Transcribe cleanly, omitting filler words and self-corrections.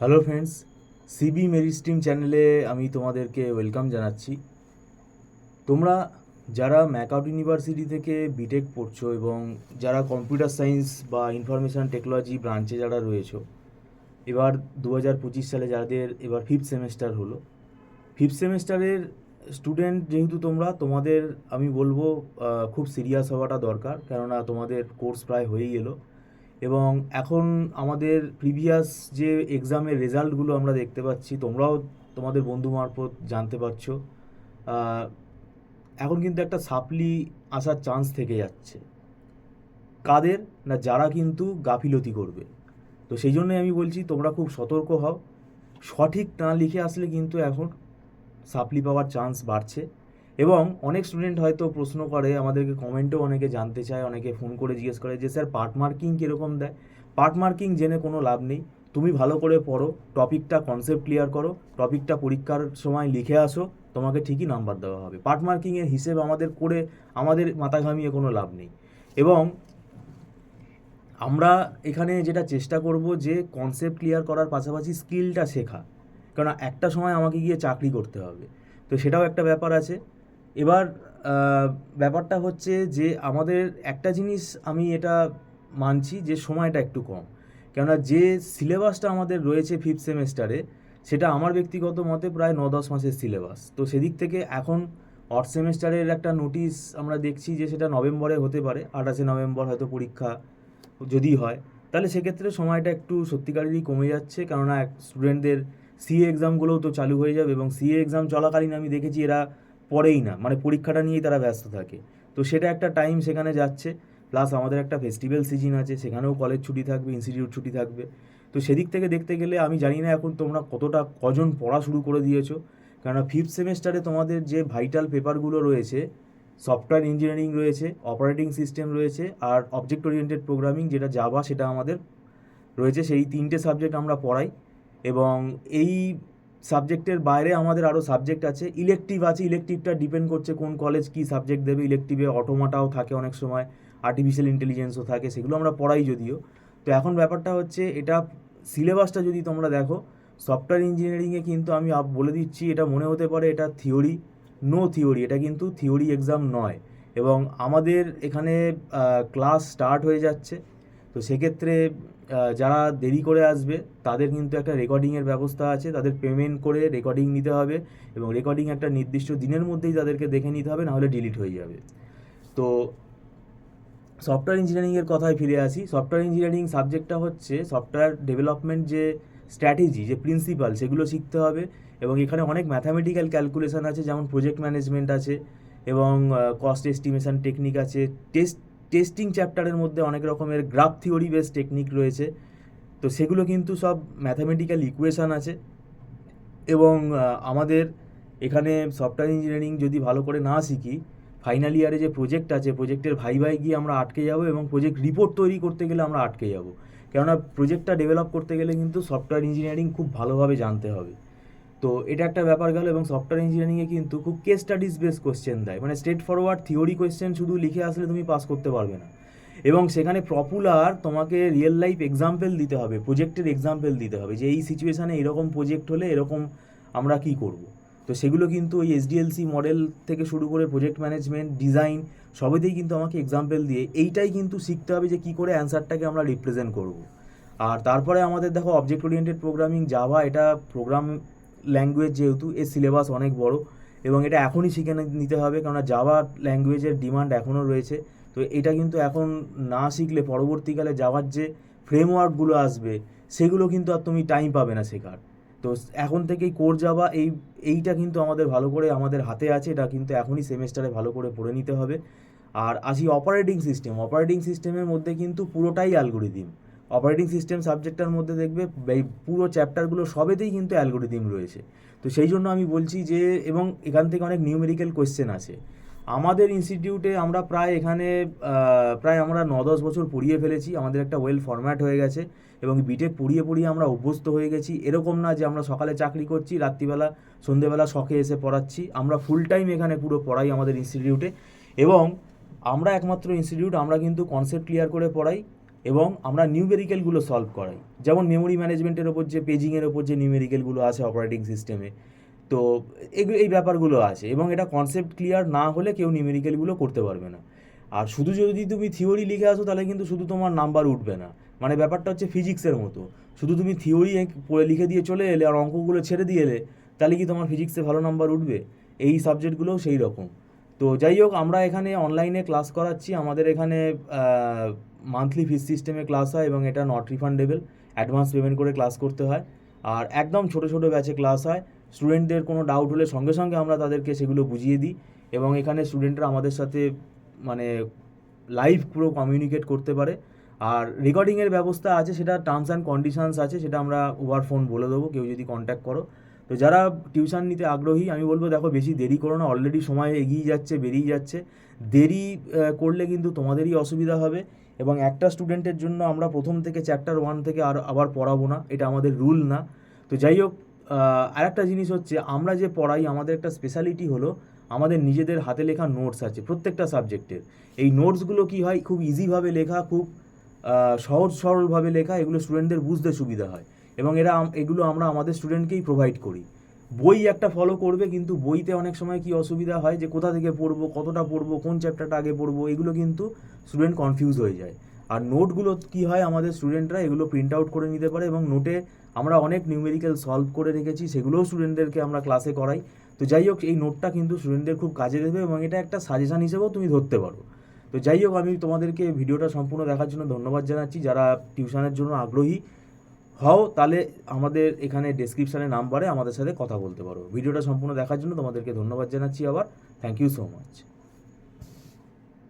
Hello friends, CB মেরিস্ট্রিম চ্যানেলে আমি তোমাদেরকে ওয়েলকাম জানাচ্ছি। তোমরা যারা ম্যাকআউট ইউনিভার্সিটি থেকে বিটেক পড়ছো এবং যারা কম্পিউটার সায়েন্স বা ইনফরমেশান টেকনোলজি ব্রাঞ্চে যারা রয়েছো, এবার 2025 সালে যাদের এবার ফিফথ সেমেস্টার হলো, ফিফথ সেমেস্টারের স্টুডেন্ট যেহেতু তোমাদের আমি বলবো খুব সিরিয়াস হওয়াটা দরকার, কেননা তোমাদের কোর্স প্রায় হয়েই এলো এবং এখন আমাদের প্রিভিয়াস যে এক্সামের রেজাল্টগুলো আমরা দেখতে পাচ্ছি, তোমরাও তোমাদের বন্ধু মারফত জানতে পারছো। আহ, এখন কিন্তু একটা সাপ্লি আসার চান্স থেকে যাচ্ছে। কাদের না, যারা কিন্তু গাফিলতি করবে। তো সেই জন্যই আমি বলছি তোমরা খুব সতর্ক হও। সঠিক না লিখে আসলে কিন্তু এখন সাপ্লি পাওয়ার চান্স বাড়ছে। এবং অনেক স্টুডেন্ট হয়তো প্রশ্ন করে, আমাদেরকে কমেন্টেও অনেকে জানতে চায়, অনেকে ফোন করে জিজ্ঞেস করে যে স্যার পার্ট মার্কিং কীরকম দেয়। পার্ট মার্কিং জেনে কোনো লাভ নেই। তুমি ভালো করে পড়ো, টপিকটা কনসেপ্ট ক্লিয়ার করো, টপিকটা পরীক্ষার সময় লিখে আসো, তোমাকে ঠিকই নাম্বার দেওয়া হবে। পার্ট মার্কিংয়ের হিসেব আমাদের করে আমাদের মাথা ঘামিয়ে কোনো লাভ নেই। এবং আমরা এখানে যেটা চেষ্টা করব যে কনসেপ্ট ক্লিয়ার করার পাশাপাশি স্কিলটা শেখা, কারণ একটা সময় আমাকে গিয়ে চাকরি করতে হবে। তো সেটাও একটা ব্যাপার আছে। এবার ব্যাপারটা হচ্ছে যে আমাদের একটা জিনিস আমি এটা মানছি যে সময়টা একটু কম, কেননা যে সিলেবাসটা আমাদের রয়েছে ফিফথ সেমেস্টারে, সেটা আমার ব্যক্তিগত মতে প্রায় 9-10 মাসের সিলেবাস। তো সেদিক থেকে এখন অড সেমেস্টারের একটা নোটিশ আমরা দেখছি যে সেটা নভেম্বরে হতে পারে, 28শে নভেম্বর হয়তো পরীক্ষা যদি হয়। তাহলে সেক্ষেত্রে সময়টা একটু সত্যিকারেরই কমে যাচ্ছে, কেননা স্টুডেন্টদের সিএ এক্সামগুলোও তো চালু হয়ে যাবে এবং সিএ এক্সাম চলাকালীন আমি দেখেছি এরা পড়েই না, মানে পরীক্ষাটা নিয়েই তারা ব্যস্ত থাকে। তো সেটা একটা টাইম সেখানে যাচ্ছে। প্লাস আমাদের একটা ফেস্টিভ্যাল সিজন আছে, সেখানেও কলেজ ছুটি থাকবে, ইনস্টিটিউট ছুটি থাকবে। তো সেদিক থেকে দেখতে গেলে আমি জানি না এখন তোমরা কজন পড়া শুরু করে দিয়েছো, কেননা ফিফথ সেমেস্টারে তোমাদের যে ভাইটাল পেপারগুলো রয়েছে, সফটওয়্যার ইঞ্জিনিয়ারিং রয়েছে, অপারেটিং সিস্টেম রয়েছে, আর অবজেক্ট ওরিয়েন্টেড প্রোগ্রামিং যেটা জাভা, সেটা আমাদের রয়েছে। সেই তিনটে সাবজেক্ট আমরা পড়াই। এবং এই সাবজেক্টের বাইরে আমাদের আরও সাবজেক্ট আছে, ইলেকটিভ আছে। ইলেকটিভটা ডিপেন্ড করছে কোন কলেজ কী সাবজেক্ট দেবে। ইলেকটিভে অটোমাটাও থাকে, অনেক সময় আর্টিফিশিয়াল ইন্টেলিজেন্সও থাকে, সেগুলো আমরা পড়াই যদিও। তো এখন ব্যাপারটা হচ্ছে, এটা সিলেবাসটা যদি তোমরা দেখো, সফটওয়্যার ইঞ্জিনিয়ারিংয়ে কিন্তু আমি বলে দিচ্ছি, এটা মনে হতে পারে এটা থিওরি। নো থিওরি, এটা কিন্তু থিওরি এক্সাম নয়। এবং আমাদের এখানে ক্লাস স্টার্ট হয়ে যাচ্ছে। তো সেক্ষেত্রে যারা দেরি করে আসবে তাদের কিন্তু একটা রেকর্ডিংয়ের ব্যবস্থা আছে, তাদের পেমেন্ট করে রেকর্ডিং নিতে হবে এবং রেকর্ডিং একটা নির্দিষ্ট দিনের মধ্যেই তাদেরকে দেখে নিতে হবে, নাহলে ডিলিট হয়ে যাবে। তো সফটওয়্যার ইঞ্জিনিয়ারিংয়ের কথায় ফিরে আসি। সফটওয়্যার ইঞ্জিনিয়ারিং সাবজেক্টটা হচ্ছে সফটওয়্যার ডেভেলপমেন্ট যে স্ট্র্যাটেজি, যে প্রিন্সিপাল, সেগুলো শিখতে হবে। এবং এখানে অনেক ম্যাথামেটিক্যাল ক্যালকুলেশন আছে, যেমন প্রজেক্ট ম্যানেজমেন্ট আছে এবং কস্ট এস্টিমেশন টেকনিক আছে। টেস্টিং চ্যাপ্টারের মধ্যে অনেক রকমের গ্রাফ থিওরি বেস টেকনিক রয়েছে। তো সেগুলো কিন্তু সব ম্যাথামেটিক্যাল ইকুয়েশান আছে। এবং আমাদের এখানে সফটওয়্যার ইঞ্জিনিয়ারিং যদি ভালো করে না শিখি, ফাইনাল ইয়ারে যে প্রজেক্ট আছে, প্রজেক্টের ভাই গিয়ে আমরা আটকে যাব এবং প্রজেক্ট রিপোর্ট তৈরি করতে গেলে আমরা আটকে যাব। কেননা প্রজেক্টটা ডেভেলপ করতে গেলে কিন্তু সফটওয়্যার ইঞ্জিনিয়ারিং খুব ভালোভাবে জানতে হবে। তো এটা একটা ব্যাপার গেল। এবং সফটওয়্যার ইঞ্জিনিয়ারিংয়ে কিন্তু খুব কেস স্টাডিজ বেস কোশ্চেন দেয়, মানে স্ট্রেট ফরওয়ার্ড থিওরি কোশ্চেন শুধু লিখে আসলে তুমি পাস করতে পারবে না। এবং সেখানে পপুলার তোমাকে রিয়েল লাইফ এক্সাম্পল দিতে হবে, প্রজেক্টের এক্সাম্পল দিতে হবে, যে এই সিচুয়েশানে এরকম প্রজেক্ট হলে এরকম আমরা কি করব। তো সেগুলো কিন্তু ওই এসডিএলসি মডেল থেকে শুরু করে প্রজেক্ট ম্যানেজমেন্ট, ডিজাইন, সবেতেই কিন্তু আমাকে এক্সাম্পল দিয়ে এইটাই কিন্তু শিখতে হবে যে কী করে অ্যান্সারটাকে আমরা রিপ্রেজেন্ট করব। আর তারপরে আমাদের দেখো অবজেক্ট ওরিয়েন্টেড প্রোগ্রামিং, জাভা, এটা প্রোগ্রাম ল্যাঙ্গুয়েজ, যেহেতু এর সিলেবাস অনেক বড় এবং এটা এখনই শিখে নিতে হবে, কারণ জাভা ল্যাঙ্গুয়েজের ডিমান্ড এখনও রয়েছে। তো এটা কিন্তু এখন না শিখলে পরবর্তীকালে জাভার যে ফ্রেমওয়ার্কগুলো আসবে, সেগুলো কিন্তু আর তুমি টাইম পাবে না শেখার। তো এখন থেকেই কোর জাভা এইটা কিন্তু আমাদের ভালো করে আমাদের হাতে আছে, এটা কিন্তু এখনই সেমেস্টারে ভালো করে পড়ে নিতে হবে। আর আসি অপারেটিং সিস্টেম। অপারেটিং সিস্টেমের মধ্যে কিন্তু পুরোটাই অ্যালগোরিদিম। অপারেটিং সিস্টেম সাবজেক্টটার মধ্যে দেখবে এই পুরো চ্যাপ্টারগুলো সবেতেই কিন্তু অ্যালগোরিদিম রয়েছে। তো সেই জন্য আমি বলছি যে, এবং এখান থেকে অনেক নিউমেরিক্যাল কোয়েশ্চেন আছে। আমাদের ইনস্টিটিউটে আমরা প্রায় এখানে প্রায় আমরা 9-10 বছর পড়িয়ে ফেলেছি, আমাদের একটা ওয়েল ফরম্যাট হয়ে গেছে এবং বিটেক পড়িয়ে পড়িয়ে আমরা অভ্যস্ত হয়ে গেছি। এরকম না যে আমরা সকালে চাকরি করছি, রাত্রিবেলা সন্ধেবেলা শখে এসে পড়াচ্ছি। আমরা ফুল টাইম এখানে পুরো পড়াই আমাদের ইনস্টিটিউটে। এবং আমরা একমাত্র ইনস্টিটিউট, আমরা কিন্তু কনসেপ্ট ক্লিয়ার করে পড়াই। এবং আমরা নিউমেরিক্যালগুলো সলভ করাই, যেমন মেমোরি ম্যানেজমেন্টের ওপর যে পেজিংয়ের ওপর যে নিউমেরিক্যালগুলো আছে অপারেটিং সিস্টেমে, তো এই ব্যাপারগুলো আছে। এবং এটা কনসেপ্ট ক্লিয়ার না হলে কেউ নিউমেরিক্যালগুলো করতে পারবে না। আর শুধু যদি তুমি থিওরি লিখে আসো তাহলে কিন্তু শুধু তোমার নাম্বার উঠবে না। মানে ব্যাপারটা হচ্ছে ফিজিক্সের মতো, শুধু তুমি থিওরি লিখে দিয়ে চলে এলে আর অঙ্কগুলো ছেড়ে দিয়ে এলে, তাহলে কি তোমার ফিজিক্সে ভালো নাম্বার উঠবে? এই সাবজেক্টগুলোও সেই রকম। তো যাই হোক, আমরা এখানে অনলাইনে ক্লাস করাচ্ছি। আমাদের এখানে মান্থলি ফিস সিস্টেমে ক্লাস হয় এবং এটা নট রিফান্ডেবল, অ্যাডভান্স পেমেন্ট করে ক্লাস করতে হয়। আর একদম ছোটো ছোটো ব্যাচে ক্লাস হয়। স্টুডেন্টদের কোনো ডাউট হলে সঙ্গে সঙ্গে আমরা তাদেরকে সেগুলো বুঝিয়ে দিই এবং এখানে স্টুডেন্টরা আমাদের সাথে মানে লাইভ পুরো কমিউনিকেট করতে পারে। আর রেকর্ডিংয়ের ব্যবস্থা আছে, সেটা টার্মস অ্যান্ড কন্ডিশনস আছে, সেটা আমরা ওভার ফোন বলে দেবো কেউ যদি কন্ট্যাক্ট করো। তো যারা টিউশন নিতে আগ্রহী, আমি বলবো দেখো বেশি দেরি করো না, অলরেডি সময় এগিয়ে যাচ্ছে, বেরিয়ে যাচ্ছে। দেরি করলে কিন্তু তোমাদেরই অসুবিধা হবে। এবং একটা স্টুডেন্টের জন্য আমরা প্রথম থেকে চ্যাপ্টার 1 থেকে আবার পড়াবো না, এটা আমাদের রুল না। তো যাই হোক, আরেকটা জিনিস হচ্ছে, আমরা যে পড়াই আমাদের একটা স্পেশালিটি হলো আমাদের নিজেদের হাতে লেখা নোটস আছে প্রত্যেকটা সাবজেক্টের। এই নোটসগুলো কি হয়, খুব ইজিভাবে লেখা, খুব সহজ সরলভাবে লেখা, এগুলো স্টুডেন্টদের বুঝতে সুবিধা হয় এবং এগুলো আমরা আমাদের স্টুডেন্টকেই প্রোভাইড করি। বই একটা ফলো করবে, কিন্তু বইতে অনেক সময় কি অসুবিধা হয় যে কোথা থেকে পড়বো, কতটা পড়বো, কোন চ্যাপ্টারটা আগে পড়বো, এগুলো কিন্তু স্টুডেন্ট কনফিউজ হয়ে যায়। আর নোটগুলো কি হয়, আমাদের স্টুডেন্টরা এগুলো প্রিন্ট আউট করে নিতে পারে এবং নোটে আমরা অনেক নিউমেরিক্যাল সলভ করে রেখেছি, সেগুলোও স্টুডেন্টদেরকে আমরা ক্লাসে করাই। তো যাই হোক, এই নোটটা কিন্তু স্টুডেন্টদের খুব কাজে দেবে এবং এটা একটা সাজেশান হিসেবেও তুমি ধরতে পারো। তো যাই হোক, আমি তোমাদেরকে ভিডিওটা সম্পূর্ণ দেখার জন্য ধন্যবাদ জানাচ্ছি। যারা টিউশনের জন্য আগ্রহী হও, তাহলে আমাদের এখানে ডেসক্রিপশানে নাম্বারে আমাদের সাথে কথা বলতে পারো। ভিডিওটা সম্পূর্ণ দেখার জন্য তোমাদেরকে ধন্যবাদ জানাচ্ছি আবার। Thank you so much.